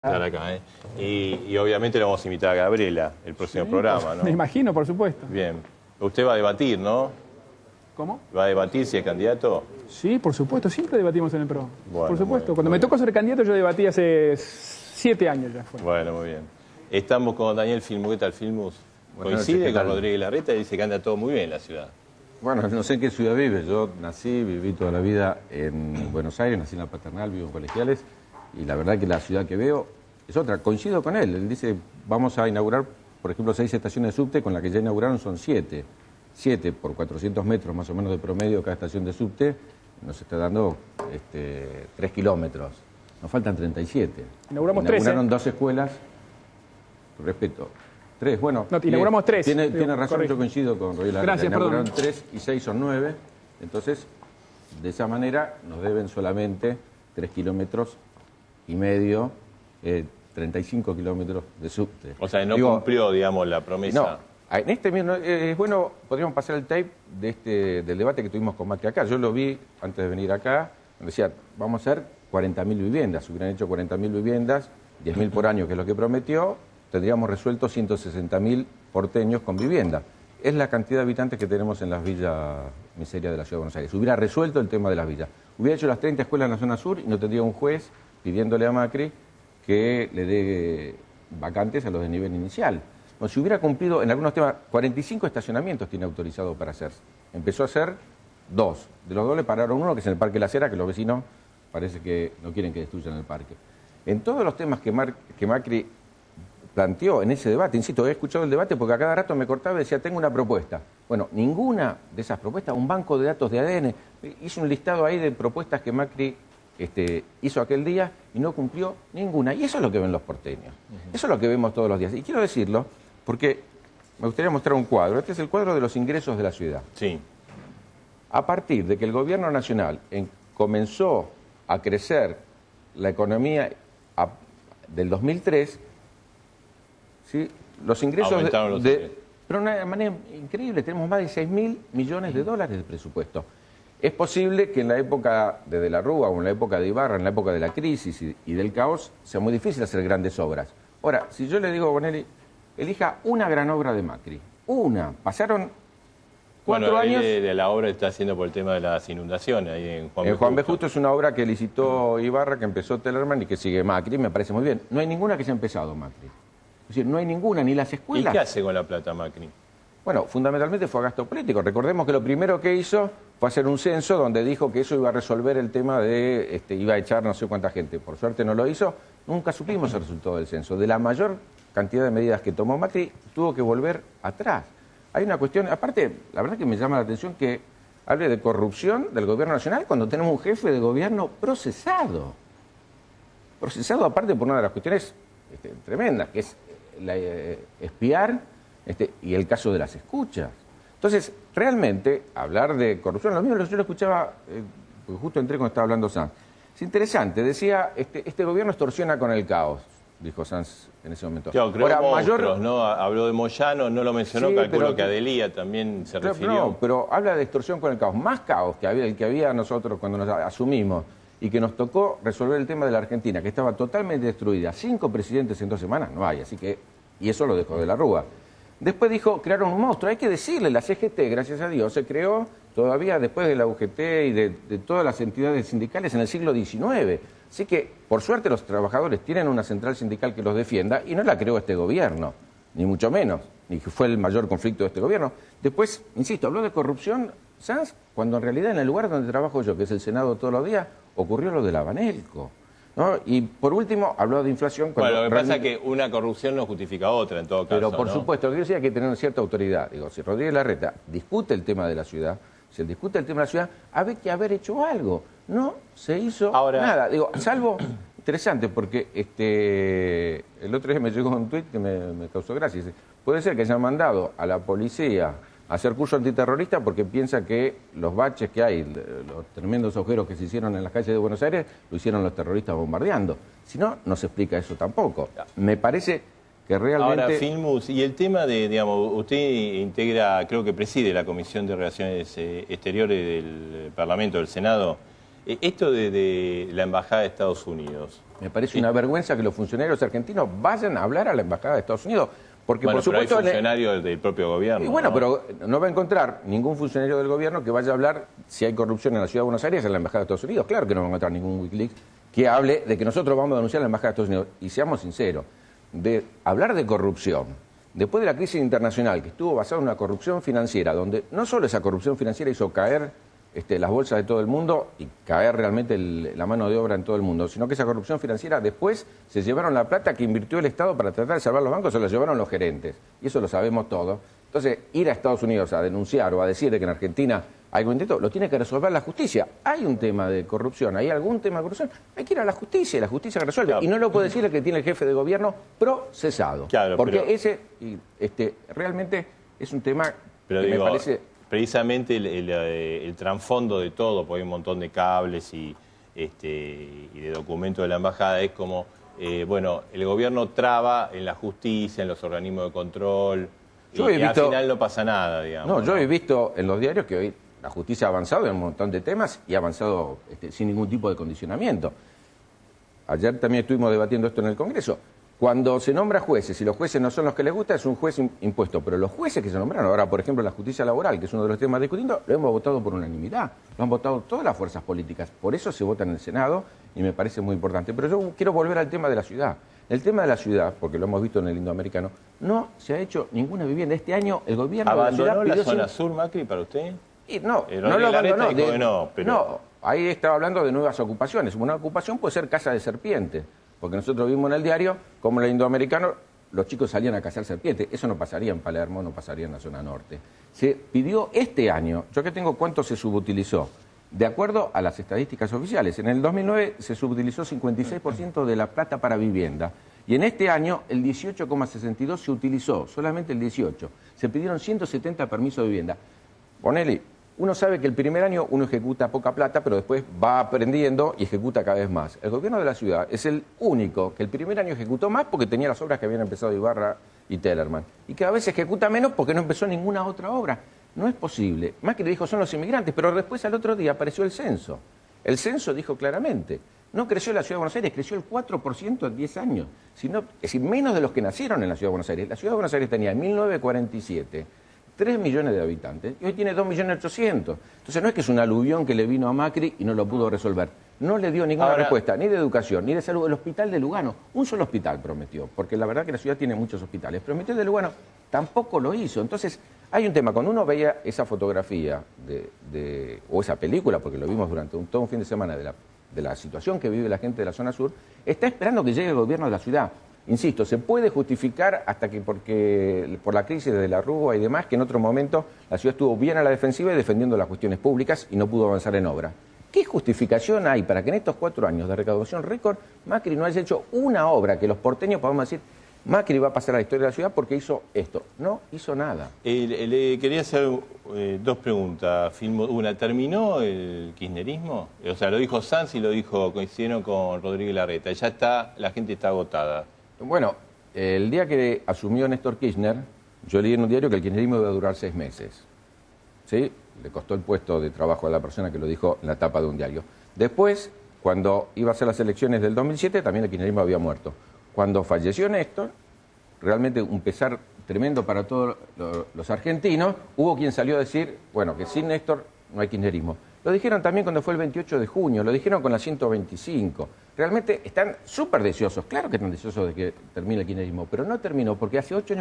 estar acá, ¿eh? Y obviamente le vamos a invitar a Gabriela el próximo programa, ¿no? Me imagino, por supuesto. Bien. Usted va a debatir, ¿no? ¿Cómo? ¿Va a debatir si es candidato? Sí, por supuesto, siempre debatimos en el PRO. Bueno, por supuesto. muy Cuando me bien. tocó ser candidato yo debatí hace 7 años ya. Bueno, muy bien. Estamos con Daniel Filmus. ¿Qué tal, Filmus? Buenas Coincide noches, ¿qué con tal? Rodríguez Larreta y dice que anda todo muy bien en la ciudad. Bueno, no sé en qué ciudad vive. Yo nací, viví toda la vida en Buenos Aires, nací en la Paternal, vivo en Colegiales, y la verdad que la ciudad que veo es otra. Coincido con él. Él dice, vamos a inaugurar, por ejemplo, 6 estaciones de subte, con la que ya inauguraron son 7. 7 por 400 metros más o menos de promedio cada estación de subte, nos está dando 3 kilómetros. Nos faltan 37. Inauguraron 2 escuelas, respeto. 3, bueno. No, inauguramos 3. Tiene razón, correcto. yo coincido con Rodríguez Larreta. Gracias, Inauguraron perdón. 3 y 6 son 9. Entonces, de esa manera nos deben solamente 3 kilómetros y medio, 35 kilómetros de subte. O sea, no cumplió, digamos, la promesa. No. En este mismo, es bueno, podríamos pasar el tape del debate que tuvimos con Macri acá. Yo lo vi antes de venir acá, donde decía, vamos a hacer 40.000 viviendas. Si hubieran hecho 40.000 viviendas, 10.000 por año, que es lo que prometió, tendríamos resuelto 160.000 porteños con vivienda. Es la cantidad de habitantes que tenemos en las villas miserias de la Ciudad de Buenos Aires. Hubiera resuelto el tema de las villas. Hubiera hecho las 30 escuelas en la zona sur y no tendría un juez pidiéndole a Macri que le dé vacantes a los de nivel inicial. O si hubiera cumplido en algunos temas, 45 estacionamientos tiene autorizado para hacer. Empezó a hacer 2. De los 2 le pararon uno, que es en el Parque La Cera, que los vecinos parece que no quieren que destruyan el parque. En todos los temas que Macri planteó en ese debate, insisto, he escuchado el debate porque a cada rato me cortaba y decía, tengo una propuesta. Bueno, ninguna de esas propuestas, un banco de datos de ADN, hizo un listado ahí de propuestas que Macri hizo aquel día y no cumplió ninguna. Y eso es lo que ven los porteños. Eso es lo que vemos todos los días. Y quiero decirlo porque me gustaría mostrar un cuadro. Este es el cuadro de los ingresos de la ciudad. Sí. A partir de que el gobierno nacional comenzó a crecer la economía del 2003, ¿sí? Los ingresos Aumentaron los ingresos. pero de una manera increíble, tenemos más de 6.000 millones de dólares de presupuesto. Es posible que en la época de De la Rúa o en la época de Ibarra, en la época de la crisis y del caos, sea muy difícil hacer grandes obras. Ahora, si yo le digo a Bonelli, elija una gran obra de Macri, una, pasaron 4 años... de la obra está haciendo por el tema de las inundaciones ahí en Juan B. Juan B. Justo es una obra que licitó Ibarra, que empezó Tellerman y que sigue Macri, me parece muy bien. No hay ninguna que se ha empezado Macri. Es decir, no hay ninguna, ni las ¿Y escuelas... qué hace con la plata Macri? Bueno, fundamentalmente fue a gasto político. Recordemos que lo primero que hizo fue hacer un censo donde dijo que eso iba a resolver el tema de, iba a echar no sé cuánta gente. Por suerte no lo hizo. Nunca supimos el resultado del censo. De la mayor cantidad de medidas que tomó Macri, tuvo que volver atrás. Hay una cuestión, aparte, la verdad que me llama la atención que hable de corrupción del gobierno nacional cuando tenemos un jefe de gobierno procesado. Procesado aparte por una de las cuestiones tremendas, que es espiar y el caso de las escuchas. Entonces, realmente, hablar de corrupción, lo mismo yo lo escuchaba, porque justo entré cuando estaba hablando Sanz. Es interesante, decía, este gobierno extorsiona con el caos, dijo Sanz en ese momento. Claro, creo monstruos, ¿no? Habló de Moyano, no lo mencionó, Sí, calculo pero que Adelía también se refirió. No, pero habla de extorsión con el caos. Más caos que el que había nosotros cuando nos asumimos y que nos tocó resolver el tema de la Argentina, que estaba totalmente destruida. 5 presidentes en 2 semanas, no hay, así que... Y eso lo dejó De la Rúa. Después dijo, crearon un monstruo. Hay que decirle, la CGT, gracias a Dios, se creó todavía después de la UGT y de todas las entidades sindicales en el siglo XIX. Así que, por suerte, los trabajadores tienen una central sindical que los defienda y no la creó este gobierno, ni mucho menos, ni que fue el mayor conflicto de este gobierno. Después, insisto, habló de corrupción, ¿sabes? Cuando en realidad en el lugar donde trabajo yo, que es el Senado todos los días, ocurrió lo de la Banelco, ¿no? Y por último, habló de inflación. Bueno, lo que pasa es que una corrupción no justifica otra, en todo caso. Pero por ¿no? supuesto, lo que yo decía, hay que tener cierta autoridad. Digo, si Rodríguez Larreta discute el tema de la ciudad, si él discute el tema de la ciudad, habría que haber hecho algo. No se hizo nada. Digo, salvo, interesante, porque el otro día me llegó un tuit que me causó gracia. Dice, puede ser que hayan mandado a la policía a hacer curso antiterrorista porque piensa que los baches que hay, los tremendos agujeros que se hicieron en las calles de Buenos Aires, lo hicieron los terroristas bombardeando. Si no, no se explica eso tampoco. Me parece que realmente... Ahora, Filmus, y el tema de, digamos, usted integra, creo que preside la Comisión de Relaciones Exteriores del Parlamento, del Senado. Esto de la Embajada de Estados Unidos. Me parece una vergüenza que los funcionarios argentinos vayan a hablar a la Embajada de Estados Unidos. Porque, Bueno, por supuesto, pero hay funcionarios del propio gobierno. y bueno, ¿no? pero no va a encontrar ningún funcionario del gobierno que vaya a hablar si hay corrupción en la Ciudad de Buenos Aires en la Embajada de Estados Unidos. Claro que no va a encontrar ningún Wikileaks que hable de que nosotros vamos a denunciar a la Embajada de Estados Unidos. Y seamos sinceros, de hablar de corrupción, después de la crisis internacional, que estuvo basada en una corrupción financiera, donde no solo esa corrupción financiera hizo caer las bolsas de todo el mundo y caer realmente la mano de obra en todo el mundo, sino que esa corrupción financiera después se llevaron la plata que invirtió el Estado para tratar de salvar los bancos, se la llevaron los gerentes. Y eso lo sabemos todos. Entonces, ir a Estados Unidos a denunciar o a decir de que en Argentina hay algún intento, lo tiene que resolver la justicia. Hay un tema de corrupción, hay algún tema de corrupción, hay que ir a la justicia y la justicia que resuelve. Claro. Y no lo puede decir el que tiene el jefe de gobierno procesado. Claro, porque pero- ese realmente es un tema Pero que digo, me parece... precisamente el trasfondo de todo, porque hay un montón de cables y de documentos de la embajada, es como, bueno, el gobierno traba en la justicia, en los organismos de control, Yo he y al visto- final no pasa nada, digamos. No, yo he visto en los diarios que hoy la justicia ha avanzado en un montón de temas y ha avanzado sin ningún tipo de condicionamiento. Ayer también estuvimos debatiendo esto en el Congreso. Cuando se nombra jueces y los jueces no son los que les gusta, es un juez impuesto. Pero los jueces que se nombraron, ahora por ejemplo la justicia laboral, que es uno de los temas discutidos, lo hemos votado por unanimidad. Lo han votado todas las fuerzas políticas. Por eso se vota en el Senado y me parece muy importante. Pero yo quiero volver al tema de la ciudad. El tema de la ciudad, porque lo hemos visto en el Indoamericano, no se ha hecho ninguna vivienda. Este año el gobierno de la ciudad ¿Abandonó la pidió zona sur, Macri, para usted? y no, Rodríguez no lo Larreta abandonó. dijo que no, pero- No, ahí estaba hablando de nuevas ocupaciones. Una ocupación puede ser caza de serpiente, porque nosotros vimos en el diario como en el Indoamericano los chicos salían a cazar serpientes. Eso no pasaría en Palermo, no pasaría en la zona norte. Se pidió este año, yo que tengo cuánto se subutilizó, de acuerdo a las estadísticas oficiales. En el 2009 se subutilizó 56% de la plata para vivienda. Y en este año el 18,62 se utilizó, solamente el 18. Se pidieron 170 permisos de vivienda. Ponele, uno sabe que el primer año uno ejecuta poca plata, pero después va aprendiendo y ejecuta cada vez más. El gobierno de la ciudad es el único que el primer año ejecutó más porque tenía las obras que habían empezado Ibarra y Tellerman. Y cada vez ejecuta menos porque no empezó ninguna otra obra. No es posible. Macri dijo son los inmigrantes, pero después al otro día apareció el censo. El censo dijo claramente, no creció la Ciudad de Buenos Aires, creció el 4% en 10 años. Es decir, menos de los que nacieron en la Ciudad de Buenos Aires. La Ciudad de Buenos Aires tenía en 1947 3 millones de habitantes y hoy tiene 2.800.000. Entonces no es que es un aluvión que le vino a Macri y no lo pudo resolver. No le dio ninguna Ahora- respuesta, ni de educación, ni de salud. El hospital de Lugano, un solo hospital prometió, porque la verdad que la ciudad tiene muchos hospitales. Prometió el de Lugano, tampoco lo hizo. Entonces hay un tema, cuando uno veía esa fotografía o esa película, porque lo vimos durante todo un fin de semana de la situación que vive la gente de la zona sur, está esperando que llegue el gobierno de la ciudad. Insisto, se puede justificar hasta que por la crisis de la Rúa y demás, que en otro momento la ciudad estuvo bien a la defensiva y defendiendo las cuestiones públicas y no pudo avanzar en obra. ¿Qué justificación hay para que en estos 4 años de recaudación récord Macri no haya hecho una obra que los porteños podamos decir Macri va a pasar a la historia de la ciudad porque hizo esto? No hizo nada. Le quería hacer 2 preguntas. Una, ¿terminó el kirchnerismo? O sea, lo dijo Sanz y coincidieron con Rodríguez Larreta. Ya está, la gente está agotada. Bueno, el día que asumió Néstor Kirchner, yo leí en un diario que el kirchnerismo iba a durar 6 meses. ¿Sí? Le costó el puesto de trabajo a la persona que lo dijo en la tapa de un diario. Después, cuando iba a ser las elecciones del 2007, también el kirchnerismo había muerto. Cuando falleció Néstor, realmente un pesar tremendo para todos los argentinos, hubo quien salió a decir, bueno, que sin Néstor no hay kirchnerismo. Lo dijeron también cuando fue el 28 de junio, lo dijeron con la 125. Realmente están súper deseosos, claro que están deseosos de que termine el kirchnerismo, pero no terminó porque hace 8 años